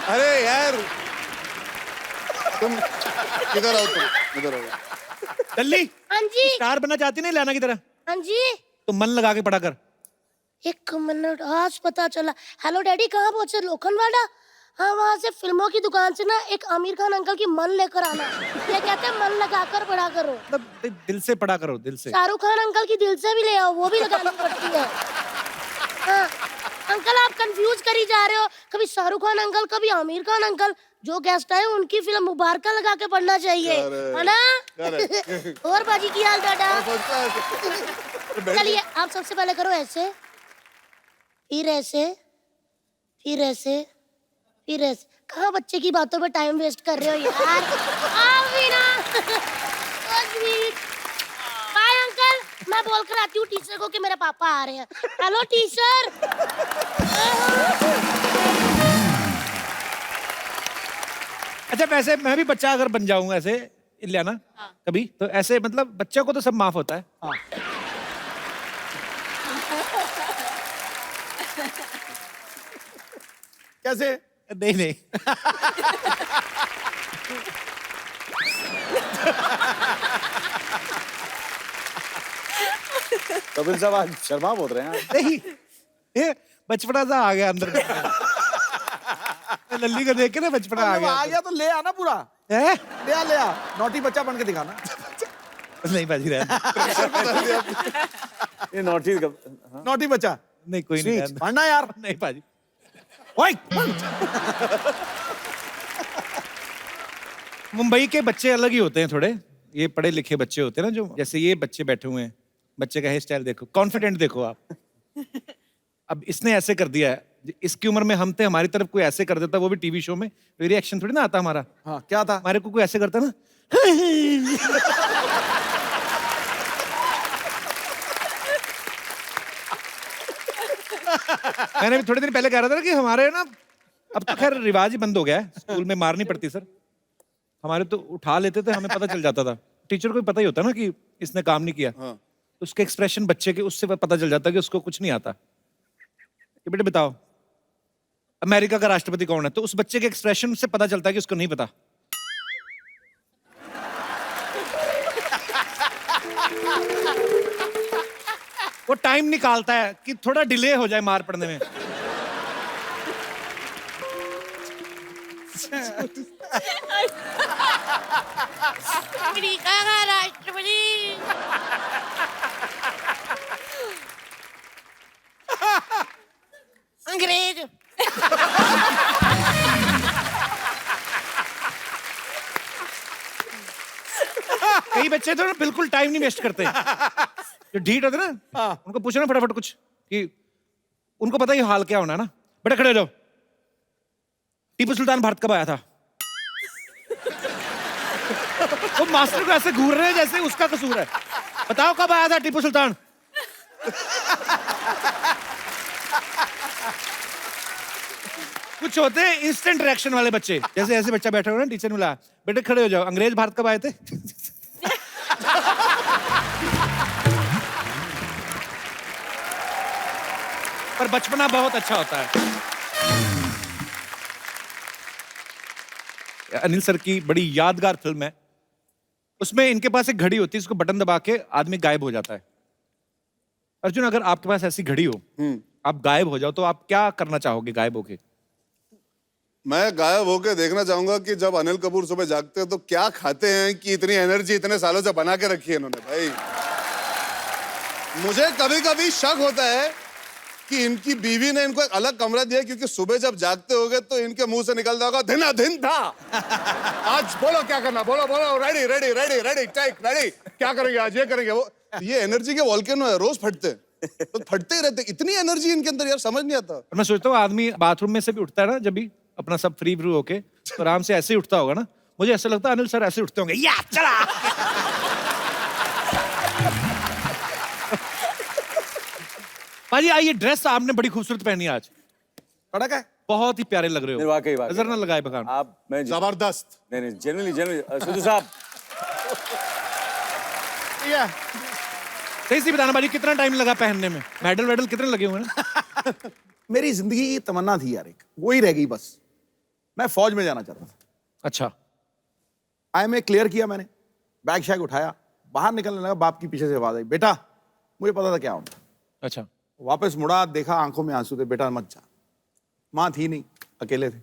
अरे यार तुम किधर आओ, तुम इधर आओ। दिल्ली हाँ जी स्टार बनना चाहती नहीं लाना की तरह? हाँ जी। तो मन लगा के पढ़ा कर। 1 मिनट, आज पता चला। हेलो डैडी कहाँ पहुंचे? लोखंडवाला? हाँ वहाँ से फिल्मों की दुकान से ना एक आमिर खान अंकल की मन लेकर आना। ये कहते हैं मन लगाकर पढ़ा करो, मतलब दिल से पढ़ा करो, दिल से। शाहरुख खान अंकल की दिल से भी ले आओ, वो भी लगानी पड़ती है। हाँ अंकल आप कंफ्यूज करी जा रहे हो, कभी शाहरुख खान अंकल कभी आमिर खान अंकल। जो गेस्ट आए उनकी फिल्म मुबारका लगा के पढ़ना चाहिए, है ना? और बाजी की हाल दादा? चलिए आप सबसे पहले करो ऐसे, फिर ऐसे, फिर ऐसे, फिर ऐसे। कहाँ बच्चे की बातों पे टाइम वेस्ट कर रहे हो यार? आओ भी ना। बाय अंकल, मैं बोल कर आती हूँ टीचर को कि मेरे पापा आ रहे हैं। Hello teacher. अच्छा वैसे मैं भी बच्चा अगर बन जाऊं ऐसे इलियाना कभी, तो ऐसे मतलब बच्चे को तो सब माफ होता है। कैसे? नहीं नहीं कपिल साहब आज शर्मा बोल रहे हैं आप। नहीं, ये बचपना सा आ गया अंदर। लल्ली को देख के ना बचपना आ गया। आ गया तो ले आना पूरा, है? ले आ नोटी बच्चा बन के दिखाना। नहीं बाजी रहा। ये नॉटी नोटी बच्चा नहीं कोई नहीं Sweet, पढ़ना यार। नहीं बाजी। ओए! मुंबई के बच्चे अलग ही होते हैं थोड़े, ये पढ़े लिखे बच्चे होते हैं ना, जो जैसे ये बच्चे बैठे हुए हैं, बच्चे का हेयर स्टाइल देखो, कॉन्फिडेंट देखो आप। अब इसने ऐसे कर दिया है, इसकी उम्र में हम थे, हमारी तरफ कोई ऐसे कर देता, वो भी टीवी शो में, रिएक्शन थोड़ी ना आता हमारा। हाँ क्या था? हमारे को कोई ऐसे करता ना। मैंने भी थोड़े दिन पहले कह रहा था ना कि हमारे ना, अब तो खैर रिवाज ही बंद हो गया है, स्कूल में मारनी पड़ती सर, हमारे तो उठा लेते थे, हमें पता चल जाता था। टीचर को भी पता ही होता ना कि इसने काम नहीं किया। हाँ। तो उसके एक्सप्रेशन बच्चे के, उससे पता चल जाता कि उसको कुछ नहीं आता। कि बेटे बताओ अमेरिका का राष्ट्रपति कौन है, तो उस बच्चे के एक्सप्रेशन से पता चलता है कि उसको नहीं पता। वो टाइम निकालता है कि थोड़ा डिले हो जाए मार पड़ने में। अमेरिका का राष्ट्रपति। अंग्रेज। कई बच्चे तो ना बिल्कुल टाइम नहीं वेस्ट करते, जो ढीठ होते ना, उनको पूछो ना फटाफट कुछ कि उनको पता ही हाल क्या होना है ना। बेटा खड़े हो जाओ, टीपू सुल्तान भारत कब आया था? वो मास्टर को ऐसे घूर रहे हैं जैसे उसका कसूर है। बताओ कब आया था टीपू सुल्तान? कुछ होते हैं इंस्टेंट रिएक्शन वाले बच्चे, जैसे ऐसे बच्चा बैठा हुआ ना, टीचर ने बोला बेटे खड़े हो जाओ, अंग्रेज भारत कब आए थे? पर बचपना बहुत अच्छा होता है। अनिल सर की बड़ी यादगार फिल्म है, उसमें इनके पास एक घड़ी होती है, उसको बटन दबा के आदमी गायब हो जाता है। अर्जुन, अगर आपके पास ऐसी घड़ी हो, आप गायब हो जाओ, तो आप क्या करना चाहोगे गायब होके? मैं गायब होके देखना चाहूंगा कि जब अनिल कपूर सुबह जागते हैं तो क्या खाते हैं कि इतनी एनर्जी इतने सालों से बना के रखी है इन्होंने। भाई मुझे कभी कभी शक होता है कि इनकी बीवी ने इनको एक अलग कमरा दिया, क्योंकि सुबह जब जागते होगे तो इनके मुंह से निकलता होगा धिना धिन था। आज बोलो क्या करना, बोलो बोलो, ready ready ready ready take ready, क्या करेंगे आज, ये करेंगे वो। ये एनर्जी के वॉल्केनो है, रोज फटते तो फटते ही रहते, इतनी एनर्जी इनके अंदर यार, समझ नहीं आता। और मैं सोचता हूँ आदमी बाथरूम में से भी उठता है ना, जब भी अपना सब फ्री होके, तो आराम से ऐसे ही उठता होगा ना। मुझे ऐसा लगता है अनिल सर ऐसे उठते होंगे, या चला। भाजी आइए, ड्रेस आपने बड़ी खूबसूरत पहनी है आज, कड़क है, बहुत ही प्यारे लग रहे नहीं, हो। वाकई वाकई नजर ना लगाए भगवान। आप, मैं जबरदस्त। नहीं नहीं, जनरली सिद्धू साहब, सही सी बताना भाजी, कितना टाइम लगा पहनने में? मेडल वेडल कितने लगे हुए हैं? मेरी जिंदगी की तमन्ना थी यार, एक वो ही रह गई बस। मैं फौज में जाना चाहता था। अच्छा, IMA क्लियर किया मैंने, बैग शैग उठाया, बाहर निकलने लगा, बाप की पीछे से आवाज आई, बेटा। मुझे पता था क्या होना। अच्छा। वापस मुड़ा, देखा आंखों में आंसू थे, बेटा मत जा। माँ थी नहीं, अकेले थे,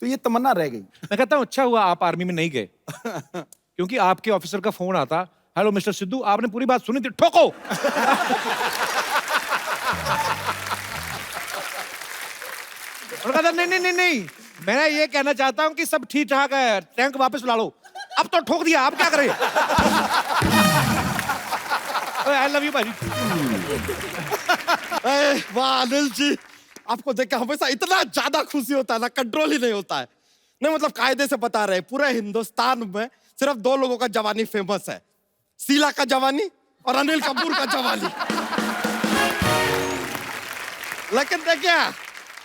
तो ये तमन्ना रह गई। मैं कहता हूँ अच्छा हुआ आप आर्मी में नहीं गए, क्योंकि आपके ऑफिसर का फोन आता, हेलो मिस्टर सिद्धू, आपने पूरी बात सुनी थी, ठोको। और कहता नहीं नहीं नहीं नहीं, मैं ये कहना चाहता हूँ कि सब ठीक ठाक है, टैंक वापस ला लो। अब तो ठोक दिया, आप क्या करें? आई लव यू भाजी। वाह अनिल जी, आपको देख के हमेशा इतना ज्यादा खुशी होता है ना, कंट्रोल ही नहीं होता है। नहीं मतलब कायदे से बता रहे हैं, पूरे हिंदुस्तान में सिर्फ 2 लोगों का जवानी फेमस है, शीला का जवानी और अनिल कपूर का जवानी। लेकिन देखिए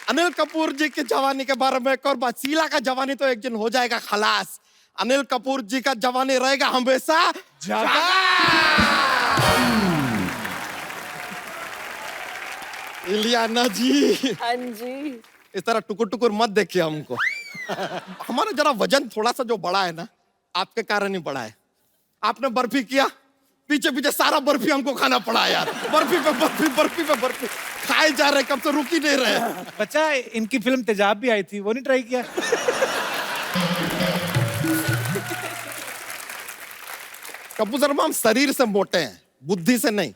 अनिल कपूर जी की जवानी के बारे में एक और बात, शीला का जवानी तो एक दिन हो जाएगा खलास, अनिल कपूर जी का जवानी रहेगा हमेशा जगा। इलियाना जी, हाँ जी। इस तरह टुकुर टुकुर मत देखिए हमको। हमारा जरा वजन थोड़ा सा जो बड़ा है ना, आपके कारण ही बड़ा है। आपने बर्फी किया, पीछे पीछे सारा बर्फी हमको खाना पड़ा यार। बर्फी पे बर्फी, बर्फी पे बर्फी खाए जा रहे, कब से रुक ही नहीं रहे। बच्चा, इनकी फिल्म तेजाब भी आई थी, वो नहीं ट्राई किया? कपूर शर्मा, हम शरीर से मोटे हैं, बुद्धि से नहीं।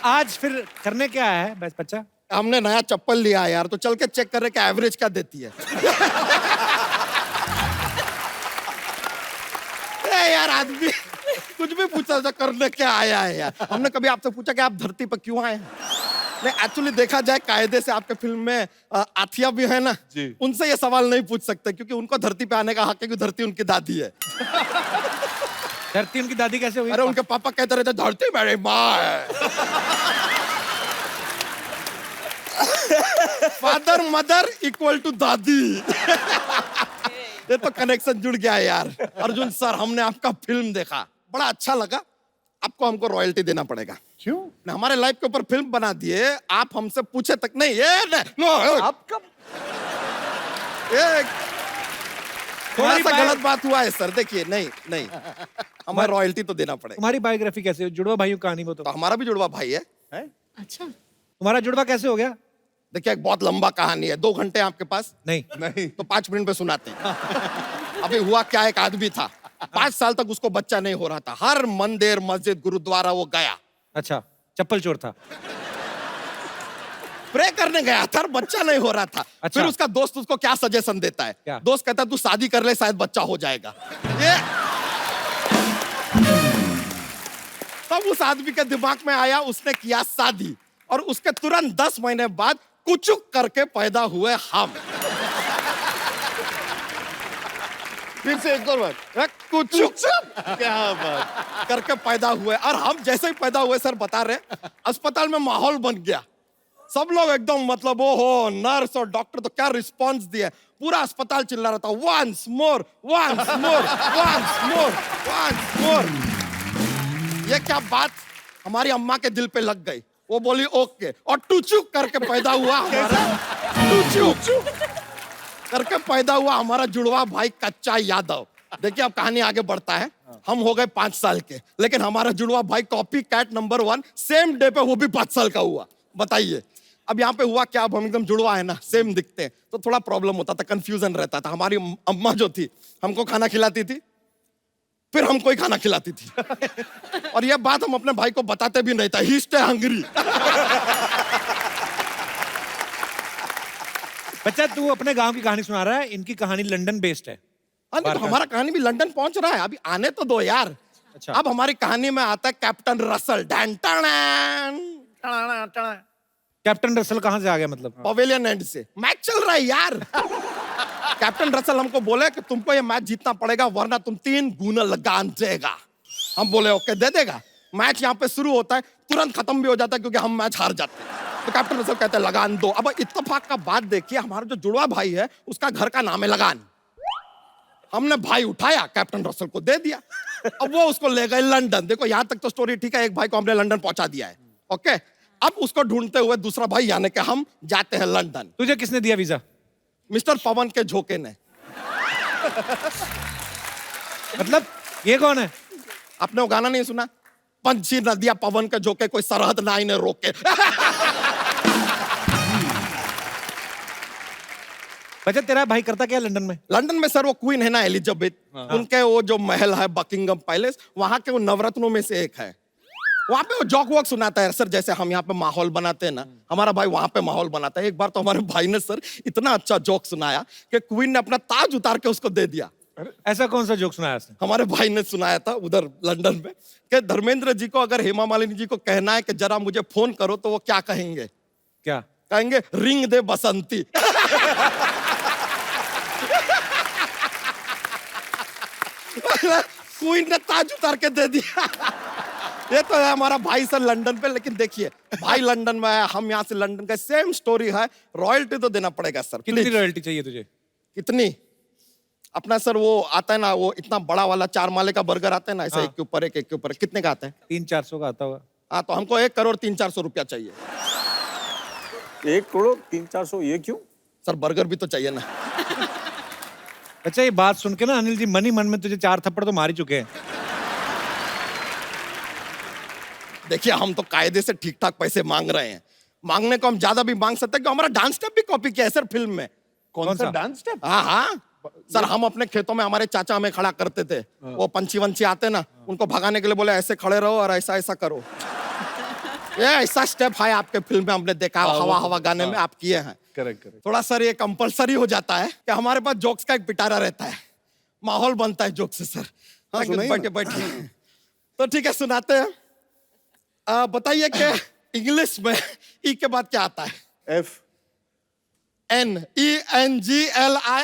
आज फिर करने क्या है बस बच्चा? हमने नया चप्पल लिया है यार, तो चल के चेक कर रहे कि एवरेज क्या देती है। ए यार आदमी कुछ भी पूछा था, करने क्या आया है यार। हमने कभी आपसे पूछा कि आप धरती पर क्यों आए हैं? नहीं, एक्चुअली देखा जाए कायदे से आपके फिल्म में आथिया भी है ना, उनसे ये सवाल नहीं पूछ सकते, क्योंकि उनको धरती पे आने का हक है, क्योंकि धरती उनकी दादी है। धरती उनकी दादी कैसे हुई? अरे उनके पापा कहते रहते धरती मेरी माँ है। फादर मदर इक्वल टू दादी। ये तो कनेक्शन जुड़ गया यार। अर्जुन सर, हमने आपका फिल्म देखा, बड़ा अच्छा लगा, आपको हमको रॉयल्टी देना पड़ेगा। क्यों? हमारे लाइफ के ऊपर फिल्म बना दिए, आप हमसे पूछे तक नहीं। ये नो, आपका ये थोड़ा सा बायो- गलत बात हुआ है सर। देखिए नहीं नहीं, हमें रॉयल्टी तो देना पड़ेगा। तुम्हारी बायोग्राफी कैसे? जुड़वा भाइयों की कहानी वो तो हमारा भी जुड़वा भाई है। अच्छा। तुम्हारा जुड़वा कैसे हो गया? देखिए एक बहुत लंबा कहानी है, 2 घंटे आपके पास नहीं नहीं, तो 5 मिनट में सुनाते हैं। अभी हुआ क्या, एक आदमी था, 5 साल तक उसको बच्चा नहीं हो रहा था। हर मंदिर मस्जिद गुरुद्वारा वो गया, अच्छा, चप्पल चोर था। प्रे करने गया था और बच्चा नहीं हो रहा था। अच्छा। फिर उसका दोस्त उसको क्या सजेशन देता है? क्या? दोस्त कहता है तू शादी कर ले, शायद बच्चा हो जाएगा। ये तब उस आदमी के दिमाग में आया, उसने किया शादी, और उसके तुरंत 10 महीने बाद कुचुक करके पैदा हुए हम। फिर से एक और बार। कुचुक क्या बात करके पैदा हुए, और हम जैसे ही पैदा हुए सर बता रहे, अस्पताल में माहौल बन गया। सब लोग एकदम मतलब ओहो, नर्स और डॉक्टर तो क्या रिस्पांस दिए, पूरा अस्पताल चिल्ला रहा था, once more, once more, once more, once more. ये क्या बात हमारी अम्मा के दिल पे लग गई। वो बोली ओके, और टुचुक करके पैदा हुआ हमारा, टुचुक करके पैदा हुआ हमारा जुड़वा भाई कच्चा यादव। देखिए अब कहानी आगे बढ़ता है। हम हो गए 5 साल के, लेकिन हमारा जुड़वा भाई copy cat number 1 same day पे वो भी 5 साल का हुआ। बताइए अब यहाँ पे हुआ क्या? अब हम एकदम जुड़वा है ना, सेम दिखते हैं, तो थोड़ा प्रॉब्लम होता था, कंफ्यूजन रहता था। हमारी अम्मा जो थी हमको खाना खिलाती थी, फिर हमको ही खाना खिलाती थी। और ये बात हम अपने भाई को बताते भी नहीं था। ही स्टे हंग्री। बच्चा तू अपने गांव की कहानी सुना रहा है, इनकी कहानी लंदन बेस्ड है। तो हमारा कहानी भी लंदन पहुंच रहा है, अभी आने तो दो यार। अच्छा। अब हमारी कहानी में आता है कैप्टन रसल। कैप्टन रसल कहाँ से आ गया मतलब? पवेलियन एंड से मैच चल रहा है यार। कैप्टन रसल हमको बोले कि तुमको ये मैच जीतना पड़ेगा, वरना तुम 3 गुना लगान देगा। हम बोले ओके, दे देगा। मैच यहाँ पे शुरू होता है, तुरंत खत्म भी हो जाता है क्योंकि हम मैच हार जाते हैं। तो कैप्टन रसल कहते हैं लगान दो। अब इत्तेफाक का बात देखिए, हमारा जो जुड़वा भाई है उसका घर का नाम है लगान। हमने भाई उठाया, कैप्टन रसल को दे दिया। अब वो उसको ले गए लंदन। देखो यहाँ तक तो स्टोरी ठीक है, एक भाई को हमने लंदन पहुंचा दिया है। ओके, अब उसको ढूंढते हुए दूसरा भाई यानी कि हम जाते हैं लंदन। तुझे किसने दिया वीजा? मिस्टर पवन के झोंके ने। मतलब ये कौन है? आपने वो गाना नहीं सुना? पंछी नदिया पवन के झोंके, कोई सरहद ना इन्हें रोके। बच्चा तेरा भाई करता क्या है लंदन में? लंदन में सर वो क्वीन है ना एलिजाबेथ, उनके वो जो महल है बकिंगम पैलेस, वहां के वो नवरत्नों में से एक है। वहां पे वो जॉक वॉक सुनाता है सर, जैसे हम यहाँ पे माहौल बनाते हैं ना, हमारा भाई वहां पे माहौल बनाता है। एक बार तो हमारे भाई ने सर इतना अच्छा जोक सुनाया कि क्वीन ने अपना ताज उतार के उसको दे दिया। ऐसा कौन सा जोक सुनाया उसने? हमारे भाई ने सुनाया था उधर लंदन में कि धर्मेंद्र जी को अगर हेमा मालिनी जी को कहना है कि जरा मुझे फोन करो, तो वो क्या कहेंगे? क्या कहेंगे? रिंग दे बसंती। क्वीन ने ताज उतार के दे दिया। ये तो है हमारा भाई सर लंदन पे। लेकिन देखिए भाई लंदन में है, हम यहाँ से लंदन का, सेम स्टोरी है। रॉयल्टी तो देना पड़ेगा सर। कितनी प्लीज। रॉयल्टी चाहिए तुझे? कितनी? अपना सर वो आता है ना, वो इतना बड़ा वाला 4 माले का बर्गर आता है ना, ऐसा हाँ। एक के ऊपर एक, एक के ऊपर एक। कितने का आता है? 300-400 का आता होगा। हाँ, तो हमको 1 करोड़ 300-400 रुपया चाहिए 1 करोड़ 300-400, ये क्यों? सर। बर्गर भी तो चाहिए ना। अच्छा ये बात सुन के ना अनिल जी, मन ही मन में तुझे 4 थप्पड़ तो मार ही चुके हैं। देखिए हम तो कायदे से ठीक ठाक पैसे मांग रहे हैं। मांगने को हम ज्यादा भी मांग सकते हैं कि हमारा डांस स्टेप भी कॉपी किया है सर फिल्म में। कौन सा? Dance step? हाँ हाँ सर, हम अपने खेतों में, हमारे चाचा हमें खड़ा करते थे। वो पंछी वंछी आते ना, उनको भगाने के लिए बोले ऐसे खड़े रहो और ऐसा ऐसा करो। ये ऐसा स्टेप है आपके फिल्म में, हमने देखा है, हवा हवा गाने में आप किए हैं। Correct correct. थोड़ा सर ये कंपलसरी हो जाता है कि हमारे पास जोक्स का एक पिटारा रहता है, माहौल बनता है जोक से सर। हाँ, सुनाइए बैठे बैठे। तो ठीक है सुनाते हैं। बताइए कि इंग्लिश में ई के बाद क्या आता है? F. NENGLI।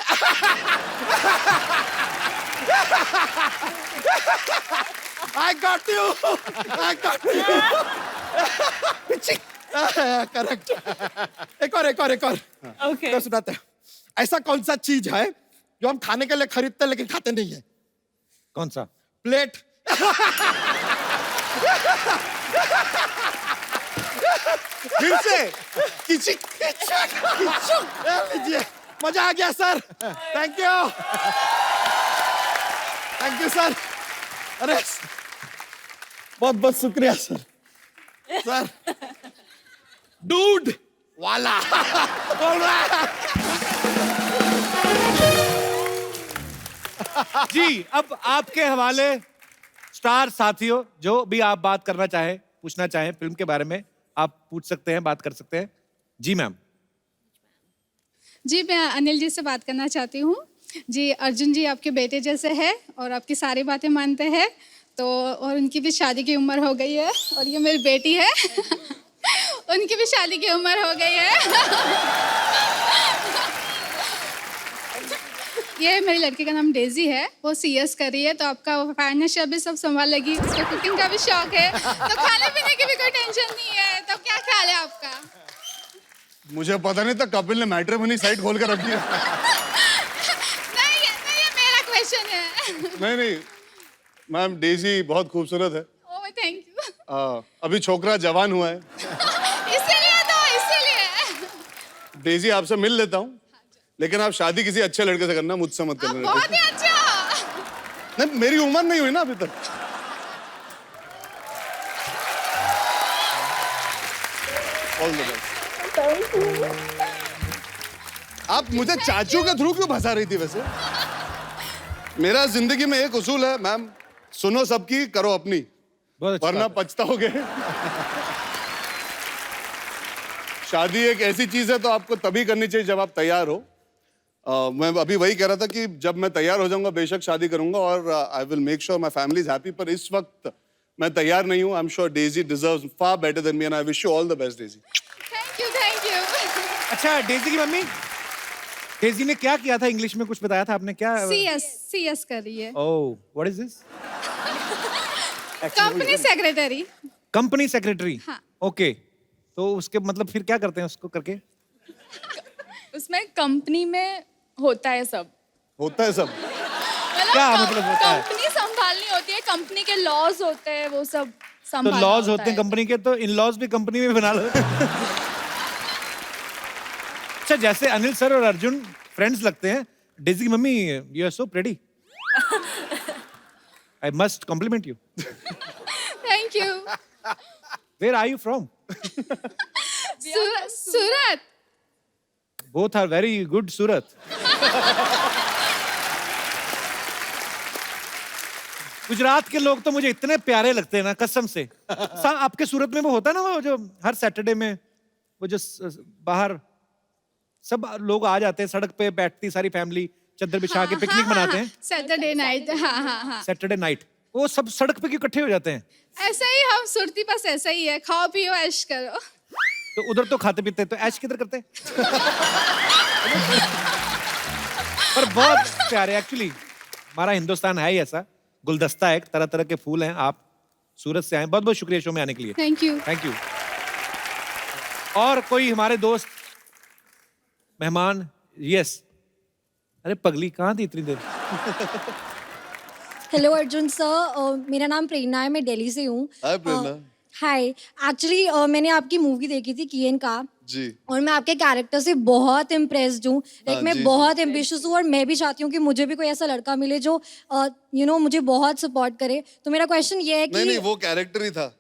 I got you. I got you. Correct. एक और। Okay. तो सुनाते हैं। ऐसा कौन सा चीज है जो हम खाने के लिए खरीदते हैं लेकिन खाते नहीं है? कौन सा? प्लेट। फिर से किचिक लीजिए, मजा आ गया सर। Thank you sir. अरे बहुत बहुत शुक्रिया सर। सर डूड वाला बोल रहा है। जी अब आपके हवाले स्टार साथियों, जो भी आप बात करना चाहें, पूछना चाहें फिल्म के बारे में, आप पूछ सकते हैं, बात कर सकते हैं। जी मैम। जी, मैं अनिल जी से बात करना चाहती हूँ। जी, अर्जुन जी आपके बेटे जैसे हैं और आपकी सारी बातें मानते हैं, तो और उनकी भी शादी की उम्र हो गई है और ये मेरी बेटी है उनकी भी शादी की उम्र हो गई है ये मेरी लड़की का नाम डेजी है, वो CS कर रही है, तो आपका फाइनेंशियल भी सब संभाल लेगी, उसको कुकिंग का भी शौक है, तो खाने पीने की भी कोई टेंशन नहीं है। तो क्या ख्याल है आपका? मुझे पता नहीं था कपिल ने मैट्रिमोनी साइट खोल कर रखी है। नहीं, ये मेरा क्वेश्चन है। नहीं, मैम डेजी बहुत खूबसूरत है। ओह, थैंक यू। अभी छोकरा जवान हुआ है। इसीलिए डेजी आपसे मिल लेता हूँ, लेकिन आप शादी किसी अच्छे लड़के से करना, मुझसे मत करना। बहुत ही अच्छा। नहीं, मेरी उम्र नहीं हुई ना अभी तक। All the best. आप मुझे चाचू के थ्रू क्यों फंसा रही थी वैसे? मेरा जिंदगी में एक उसूल है मैम, सुनो सबकी, करो अपनी, बहुत अच्छी वरना बात है। पछताओगे। शादी एक ऐसी चीज है तो आपको तभी करनी चाहिए जब आप तैयार हो। मैं अभी वही कह रहा था कि जब मैं तैयार हो जाऊंगा बेशक शादी करूंगा और I will make sure my family is happy, पर इस वक्त मैं तैयार नहीं हूं। I am sure Daisy deserves far better than me and I wish you all the best Daisy. Thank you. अच्छा, डेजी की मम्मी, डेजी ने क्या किया था? इंग्लिश में कुछ बताया था आपने, क्या? CS कर रही है, oh, what is this? Company secretary. Company secretary. हाँ। ओके, तो उसके मतलब फिर क्या करते हैं उसको करके? उसमें कंपनी में होता है सब। होता है सब? क्या मतलब होता है? कंपनी संभालनी होती है, कंपनी के लॉज होते हैं, वो सब तो संभालना लॉज होता होते हैं है। कंपनी के, तो इन लॉज भी कंपनी में बना लो। अच्छा, जैसे अनिल सर और अर्जुन फ्रेंड्स लगते हैं, डेजी की mummy you are so pretty. I must compliment you. Thank you. Where are you from? Surat. Both are very good. Surat. Gujarat के लोग तो मुझे इतने प्यारे लगते हैं ना, कसम से। आपके सूरत में वो होता है ना, वो जो हर सैटरडे में वो जो बाहर सब लोग आ जाते हैं, सड़क पे बैठती सारी फैमिली, चादर बिछा के पिकनिक मनाते हैं। Saturday night. हाँ। सैटरडे नाइट वो सब सड़क पे क्यों इकट्ठे हो जाते हैं? ऐसा ही हम सुरती पास ऐसा ही है, खाओ पियो ऐश करो। तो उधर तो खाते पीते हैं, तो ऐश किधर करते हैं? पर बहुत प्यारे एक्चुअली। हमारा हिंदुस्तान है ही ऐसा, गुलदस्ता है, तरह तरह के फूल हैं। आप सूरत से आए, बहुत बहुत शुक्रिया शो में आने के लिए। Thank you. Thank you. और कोई हमारे दोस्त मेहमान? यस। अरे पगली, कहाँ थी इतनी देर? हेलो अर्जुन सर, मेरा नाम प्रेरणा है, मैं दिल्ली से हूँ। हाय प्रेरणा। हाय, एक्चुअली मैंने आपकी मूवी देखी थी किएन का, जी। और मैं आपके कैरेक्टर से बहुत इम्प्रेस्ड हूँ। लाइक मैं जी, बहुत एम्बिशियस हूँ और मैं भी चाहती हूँ कि मुझे भी कोई ऐसा लड़का मिले जो मुझे बहुत सपोर्ट करे। तो मेरा क्वेश्चन ये है कि नहीं, वो कैरेक्टर ही था।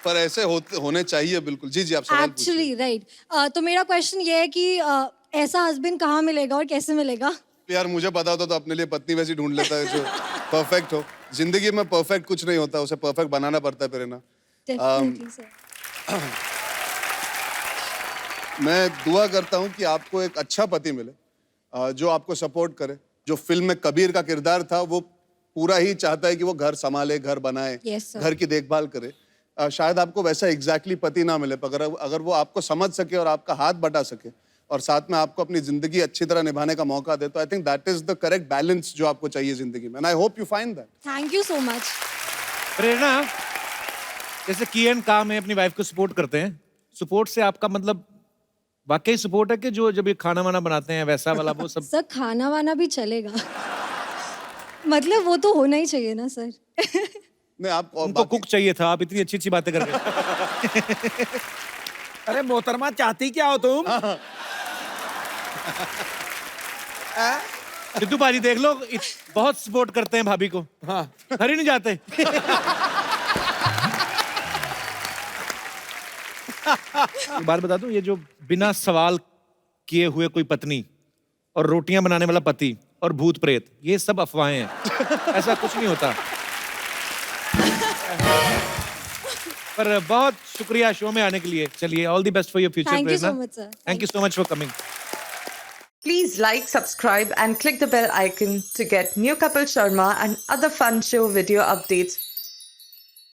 पर ऐसे होने चाहिए बिल्कुल। जी आप सवाल पूछिए। एक्चुअली राइट, तो मेरा क्वेश्चन ये है कि ऐसा हस्बैंड कहाँ मिलेगा और कैसे मिलेगा? यार मुझे पता होता तो अपने लिए पत्नी वैसी ढूंढ लेता है जो परफेक्ट हो। जिंदगी में परफेक्ट कुछ नहीं होता, उसे परफेक्ट बनाना पड़ता है प्रेरणा। Definitely sir. मैं दुआ करता हूँ कि आपको एक अच्छा पति मिले जो आपको सपोर्ट करे। जो फिल्म में कबीर का किरदार था वो पूरा ही चाहता है कि वो घर संभाले, घर बनाए, Yes, sir. घर की देखभाल करे। शायद आपको वैसा एग्जैक्टली पति ना मिले, पर अगर वो आपको समझ सके और आपका हाथ बटा सके और साथ में आपको अपनी जिंदगी अच्छी तरह निभाने का मौका दे, तो I think that is the correct balance जो आपको चाहिए जिंदगी में। And I hope you find that. Thank you so much. Prerna, जैसे किएन काम है, अपनी वाइफ को सपोर्ट करते हैं, सपोर्ट से आपका मतलब वाकई सपोर्ट है कि जो जब ये खाना वाना बनाते हैं वैसा वाला वो सब? सर खाना वाना भी चलेगा। मतलब वो तो होना ही चाहिए ना सर। नहीं, आप उनको कुक चाहिए था, आप इतनी अच्छी अच्छी बातें कर रहे हैं। अरे मोहतरमा, चाहती क्या हो तुम? सिद्धू पाजी देख लो, बहुत सपोर्ट करते हैं भाभी को। हाँ। घर ही नहीं जाते। एक बात बता दूं, ये जो बिना सवाल किए हुए कोई पत्नी और रोटियां बनाने वाला पति और भूत प्रेत, ये सब अफवाहें हैं। ऐसा कुछ नहीं होता। पर बहुत शुक्रिया शो में आने के लिए। चलिए, all the best for your future. Thank you so much, sir. Thank you so much for coming. Please like, subscribe, and click the bell icon to get new Kapil Sharma and other fun show video updates